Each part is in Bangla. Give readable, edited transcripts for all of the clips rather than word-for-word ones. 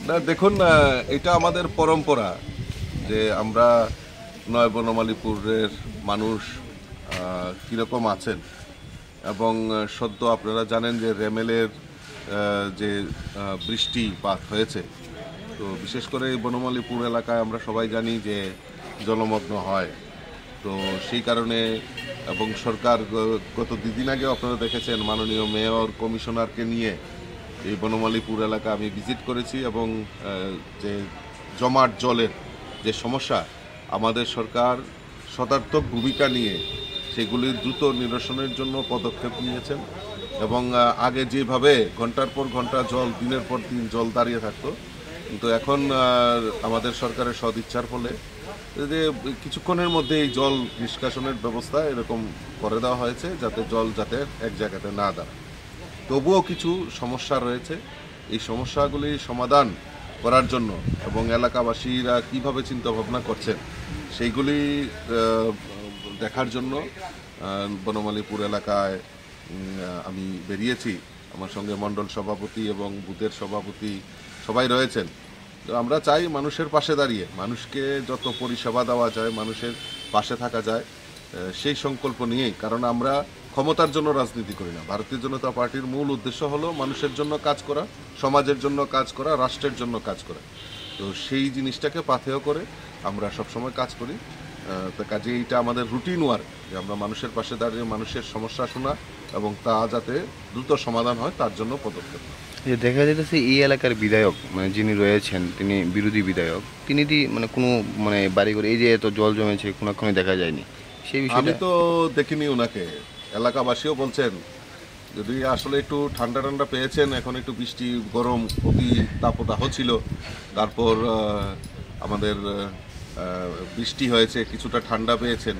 না দেখুন, এটা আমাদের পরম্পরা যে আমরা নয় বনমালীপুরের মানুষ কীরকম আছেন এবং সদ্য আপনারা জানেন যে রেমেলের যে বৃষ্টিপাত হয়েছে, তো বিশেষ করে এই বনমালীপুর এলাকায় আমরা সবাই জানি যে জলমগ্ন হয়। তো সেই কারণে এবং সরকার গত দুদিন আগে আপনারা দেখেছেন মাননীয় মেয়র কমিশনারকে নিয়ে এই বনমালীপুর এলাকা আমি ভিজিট করেছি এবং যে জমাট জলের যে সমস্যা আমাদের সরকার সদার্থক ভূমিকা নিয়ে সেগুলি দ্রুত নিরসনের জন্য পদক্ষেপ নিয়েছেন এবং আগে যেভাবে ঘন্টার পর ঘন্টা জল দিনের পর দিন জল দাঁড়িয়ে থাকতো, কিন্তু এখন আমাদের সরকারের সদিচ্ছার ফলে যে কিছুক্ষণের মধ্যে এই জল নিষ্কাশনের ব্যবস্থা এরকম করে দেওয়া হয়েছে যাতে জল যাতে এক জায়গাতে না দাঁড়ায়। তবুও কিছু সমস্যা রয়েছে, এই সমস্যাগুলি সমাধান করার জন্য এবং এলাকাবাসীরা কীভাবে চিন্তাভাবনা করছেন সেইগুলি দেখার জন্য বনমালীপুর এলাকায় আমি বেরিয়েছি। আমার সঙ্গে মণ্ডল সভাপতি এবং বুথের সভাপতি সবাই রয়েছেন। তো আমরা চাই মানুষের পাশে দাঁড়িয়ে মানুষকে যত পরিষেবা দেওয়া যায়, মানুষের পাশে থাকা যায় সেই সংকল্প নিয়েই, কারণ আমরা ক্ষমতার জন্য রাজনীতি করি না। ভারতীয় জনতা পার্টির মূল উদ্দেশ্য হলো মানুষের জন্য কাজ করা, সমাজের জন্য কাজ করা, রাষ্ট্রের জন্য কাজ করা। তো সেই জিনিসটাকে পাথেয় করে আমরা সবসময় কাজ করি। তো কাজে এইটা আমাদের রুটিন ওয়ার্ক যে আমরা মানুষের পাশে দাঁড়িয়ে মানুষের সমস্যা শোনা এবং তা যাতে দ্রুত সমাধান হয় তার জন্য পদক্ষেপ। যে দেখা যাচ্ছে এই এলাকার বিধায়ক মানে যিনি রয়েছেন তিনি বিরোধী বিধায়ক, তিনি মানে কোনো মানে বাড়ি করে এই যে এত জল জমেছে কোনো দেখা যায়নি সেই বিষয়ে। আমি তো দেখিনি ওনাকে, এলাকাবাসীও বলছেন যদি আসলে একটু ঠান্ডা ঠান্ডা পেয়েছেন, এখন একটু বৃষ্টি গরম অতি তাপদাহ ছিল, তারপর আমাদের বৃষ্টি হয়েছে, কিছুটা ঠান্ডা পেয়েছেন,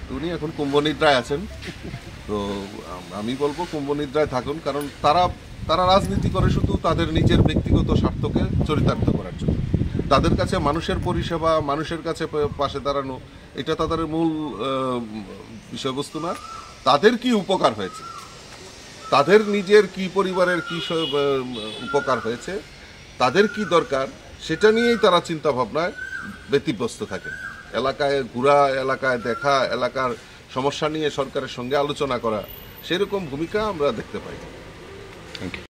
তো উনি এখন কুম্ভনিদ্রায় আছেন। তো আমি বলবো কুম্ভনিদ্রায় থাকুন, কারণ তারা রাজনীতি করে শুধু তাদের নিজের ব্যক্তিগত স্বার্থকে চরিতার্থ করার জন্য। তাদের কাছে মানুষের পরিষেবা, মানুষের কাছে পাশে দাঁড়ানো এটা তাদের মূল বিষয়বস্তু না। তাদের কি উপকার হয়েছে, তাদের নিজের কি পরিবারের কি উপকার হয়েছে, তাদের কি দরকার সেটা নিয়েই তারা চিন্তা ভাবনায় ব্যতিব্যস্ত থাকে। এলাকায় ঘোরা, এলাকায় দেখা, এলাকার সমস্যা নিয়ে সরকারের সঙ্গে আলোচনা করা, সেরকম ভূমিকা আমরা দেখতে পাই। Thank you.